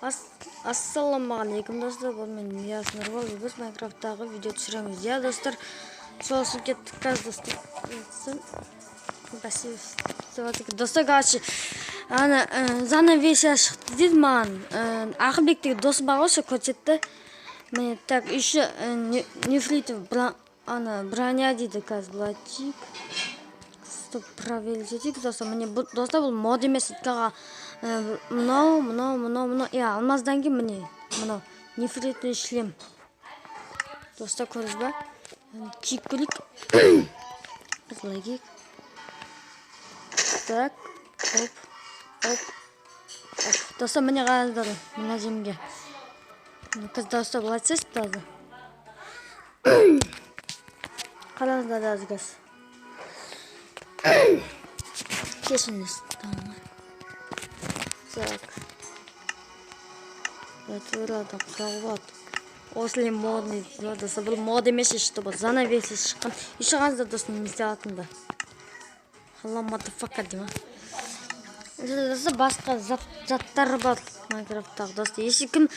Ассалаумағалейкум достар, бұл мен Мияс Нұрбол. Біз Майнкрафттағы видео түсіреміз. Я достар, соғысын кеттік қазір достар. Достар, короче, занавесия шықты дейді маған. Ақылбектегі досы бар осы көрсетті. Мне так еще нефритов броня дейді қазір бұлайтик. Стоп, проверить етейік достар. Мне достар бұл мод емес итқаға. Мынау. Я алмаздан кейін міне. Мынау нефритный шлем. Достар көріз ба? Киіп көрейік. Осылай киік. Так. Оп. Достар міне қараңыздар. Мына жемге. Қыз достар бұлай түсесіз тазы. Қараңыздар азгаз. Кешіңіз. Так. Отворадан қалғат. Осле модный. Бұл мод емес ешті бұл. Занавеси шыққан. Еще ғазда досын немесе атында. Алла матафака дейма. Басқа заттар бар Майнкрафттағы досты. Если кім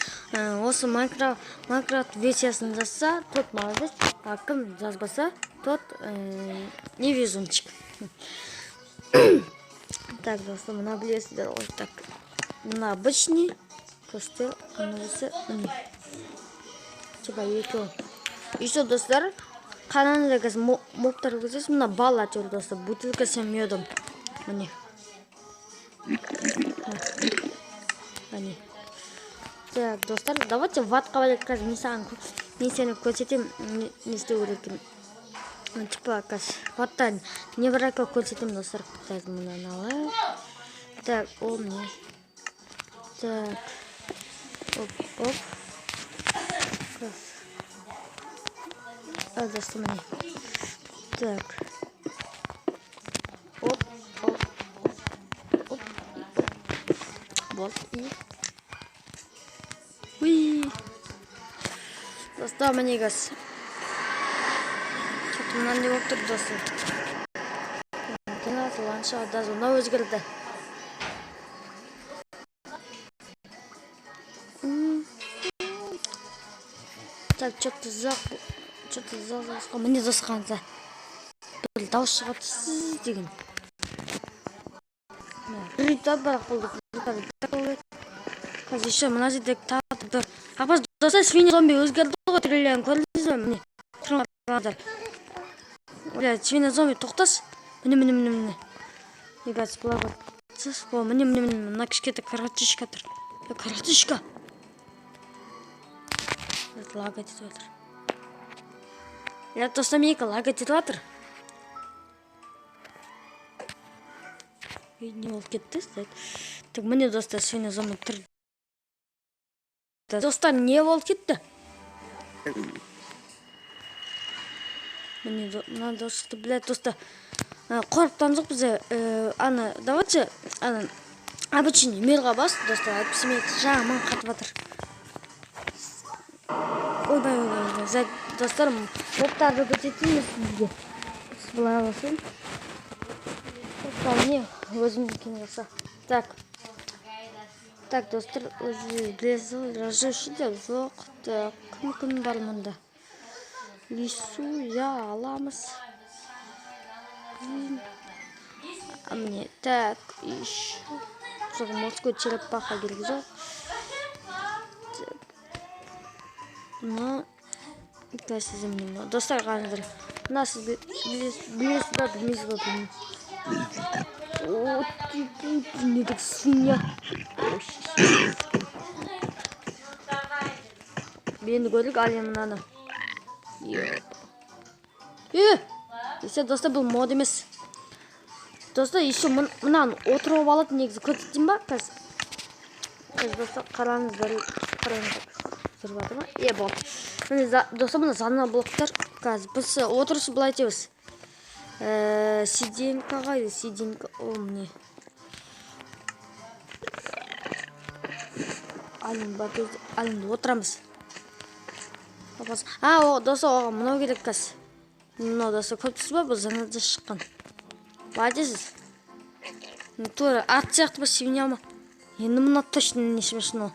осы Майнкрафт версиясын жазса, тот молодец. А кім жазбаса, тот невезунчик. Так, досты, мына білесіздер. Ой, так. Мына обычный костер, анасы міне. Типа екі. Еще достар, қараңыздар қазір моптар көрсетесіз. Мына бал атыр достар. Бутылка с медом. Міне. Міне. Так, достар, давайте ватқа бәлек қазір мен сені көрсетем не істеу керек. Типа қазір ваттан не барака көрсетем достар. Қазір мұнан алайық. Так, ол не. Так. Оп. Достар міне. Так. Оп. Вот и. Уи. Достар міне газ. Что-то мынан не болып тұр достар. Ланша даже мынау өзгерді. Так, что-то зақ. Міне досқанды. Бір дауыс шығады деген. Ритат бірақ болды. Қазір еще мына жердегі тағы. Апас достар, свинья зомби өзгерді ғой триллион. Көрдіңіз бе? Міне. Тұрыңдар. Свинья зомби тоқтас. Міне. Егаз бұлай бар. Міне. Мына кішкеті каратышка тұр. Каратышка. Лага етіп жатыр. Я достар мейкі лага етіп жатыр. Не болып кетті. Так, міне достар, свинья зомби тұр. Достар, не болып кетті? Міне достар, блядь, достар. Қорыптан жоқ бізде. Давайте, обычный мелға бас, достар, әйтпесіме жағыман қатып жатыр. Ойбай. Достар, моптарды көтетейміз сізге. Бұлай аласын. Достар, не өзімді кен қылса. Так, достар, өзі білесіз, разжевші деп жоқ. Так, кім бар мұнда? Лису, я аламыз. Мне так, еще. Жоқ, морской черепаха керек жоқ. Қазір землемді. Достар, қараңыздар. Мына сіз білесіз ба, білмейсіз ба, білмейсіз. О, недік свинья. Бені көрдік, әлем мұнаны. Достар, бұл мод емес. Достар, еще мұнан отырып алады негізі көрсетейін ба? Қазір достар, қараңыздар. Зұрбады ма? Болды. Достар, мұны заңына блоктар. Қазір біз отырысы бұлай етеміз. Сиденька қайды, сиденька. О, міне. Әлімді отырамыз. Достар, оған мұнау керек қазір. Мұнау достар, көптісіз ба? Бұл заңында шыққан. Бұлай дейсіз. Тура ат сияқты ба, свинья ма? Енді мұна точно не смешно.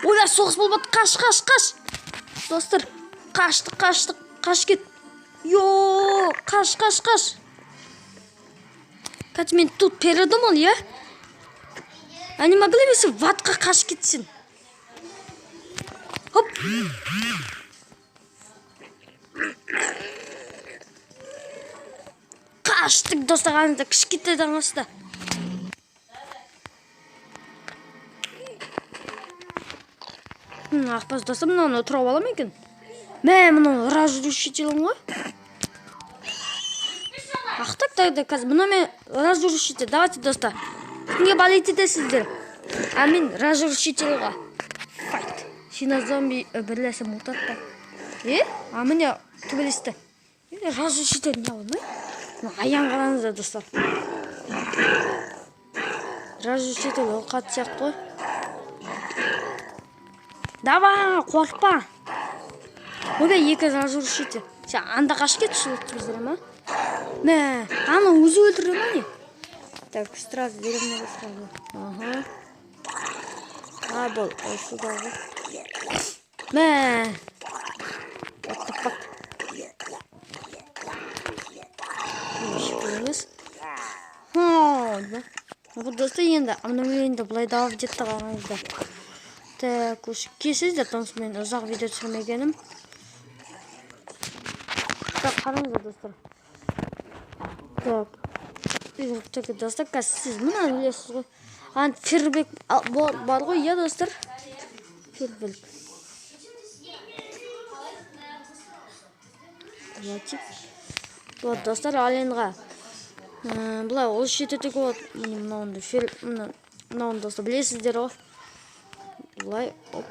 Ойла, соғыс болып жатыр. Қаш. Достар, қаштық. Қаш кет. Йо, қаш. Кстати, мен тут передумал, я? Они могли бы если в атқа қаш кетсін. Хоп. Қаштық, достар, анында кішкентай даңғасында. Ақпас достар, мынаны тұрап алам екен. Мынаны разрушителім ғой. Ақтақ қазір мына мен разрушитель. Давайте, достар. Кімге болеть етесіздер? Мен разрушительға. Файт. Шинозомби бірлесі мұтатта. Міне төбелесті. Разрушитель не алмай? Аян қараңыздар, достар. Разрушитель ол қат сияқты ғой. Давай, қорқпа. Ода екі разрушитель. Сен анда қаш кет, шылықты біздер, ма? Аны өзі өлтірі ма не? Так, сразу деревняға сразу. Бұл, осыдағы. Оттықпақ. Емес. Бұл досты енді, енді бұлай дауып жетті қараңыздар. Так, кесіздер, тонсы мен ұзақ видео түсірмегенім. Так, қараңыздар, достар. Так, достар, сіз мұнан білесіз ғой. Фербек бар ғой, я, достар. Фербек. Вот, достар, алинға. Бұлай, ол шететек от. Мұнауынды, достар, білесіздер ғой. Бұлай, оп.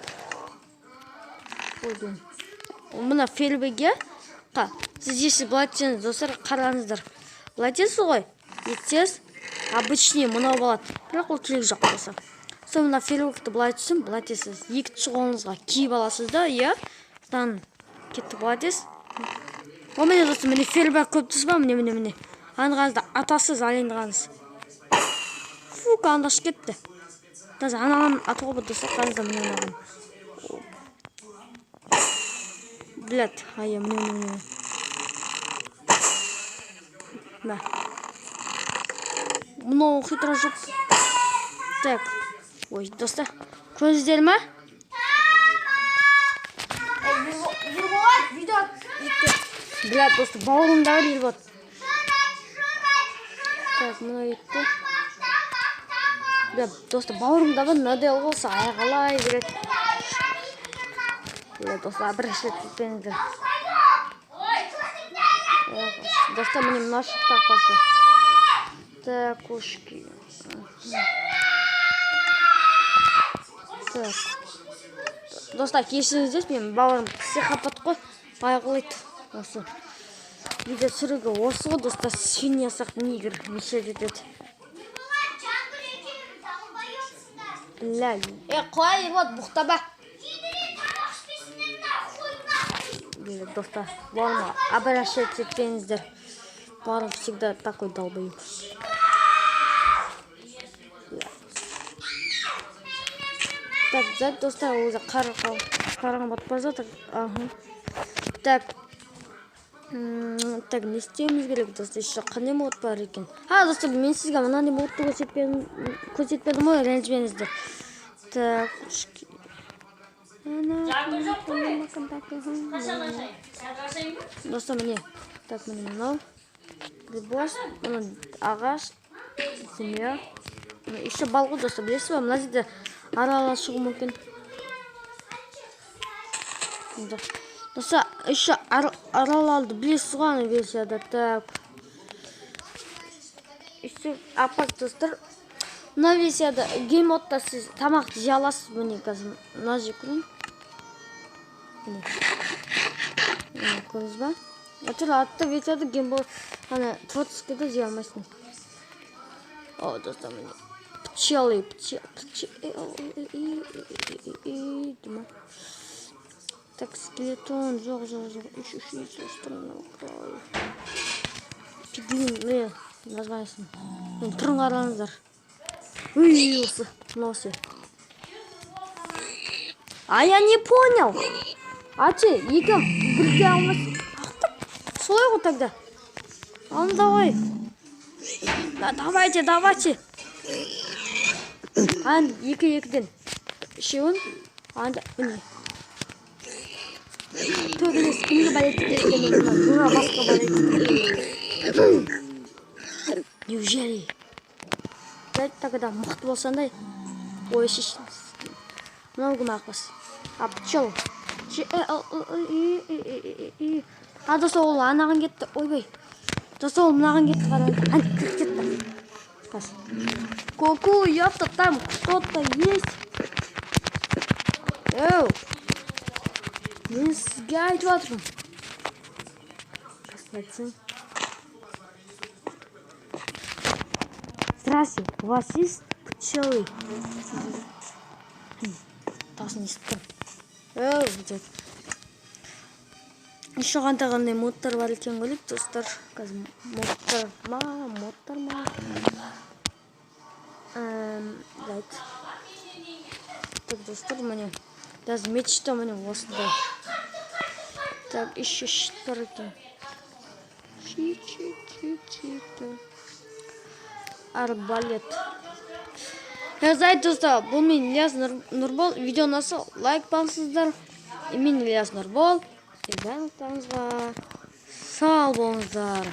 Мұна фербеге. Сіз есі бұлай теңіз, достар, қараңыздар. Бұлай теңіз ғой. Еттес, обычный мұнау болады. Бірақ ол тілек жоқ болса. Сол мұна фербекті бұлай түсін, бұлай теңіз. Екінші қолыңызға кейіп аласыз да, иә. Дан кетті бұлай теңіз. О, міне, достар, міне фербек көп түсі ба, міне. Анығанызда атасыз, алендіғаныз. Андаш кетті. Даже анаған атуға бұд, достар, қанызда міне анаған. Блядь, міне. Мұнау хитро жұп. Так. Ой, достар. Көздер ма? Блядь, достар, бауырымдағы дейіл бот. Так, мұна етті. Достар, бауырымдағы надел болса аяғалай берет. Достар, бір шет кетпеңіздер. Достар, міне мұна шықтақ басы. Так, кошки. Так. Достар, кешіңіздер, мен бауырым психопат қой. Байғылайды. Осы. Видео түсіруге осы ғой, достар, свинья сияқты негр мешет етеді. Қой, вот, бұқтаба. Достар, бауырыма обращать етпеңіздер. Бауырым всегда такой долбоеб. Так, сзади, достар, өзі қарған батпар жатыр. Так, не істеуіміз керек, достар, еще қандай мод бар екен. Достар, мен сізге мұнандай модты көрсетпедім ғой, ренжімеңіздер. Так, ұшки. Достар, міне. Так, міне мынау. Грибос, ағаш, семья. Еще балғы, достар, білесіз ба? Мына жерде арала шығу мүмкін. Достар, еще аралалды білесіз ғой версияда. Так. Еще апат, достар. Мына версияда геймодта сіз тамақты жей аласыз. Міне қазір мына жей көрін. Көріңіз ба? Атты версияда геймбол творческийді жей алмайсың. О, достар, міне. Пчелы. Так, скелетон, жоқ. Үш, странного края. Пиглин, назвайсың. Тұрын қараңыздар. Осы, носы. А я не понял. А че, екі бірге алмас. Солай ғой тогда. А ну давай. Давайте. Екі-екіден. Үшеуін. Анда, міне. Төбелес кімді балетті екен, бұра басқа балетті. Неужели? Дәл тогда мықты болсандай. Ой, шеш. Мынау кім ақпас. А пчел. А досы ол анаған кетті. Ойбай. Досы ол мынаған кетті. Аны кіріп кетті. Ку-ку, ёпта, там кто-то есть. Оу. Мен сізге айтып жатырмын. Айтсаң. Здравствуйте, у вас есть пчелы? Даже не спим. Оу, где? Еще қандай модтар бар екен ғой, достар. Қазір модтар ма? Right. Так, достар, міне. Даже мечта міне осындай. Так, еще что екен. Арбалет. Жазайт достар, бұл мен Ильяс Нұрбол. Видео насыл лайк басыңыздар. Мен Ильяс Нұрбол. Барлықтарыңызға сау болыңыздар.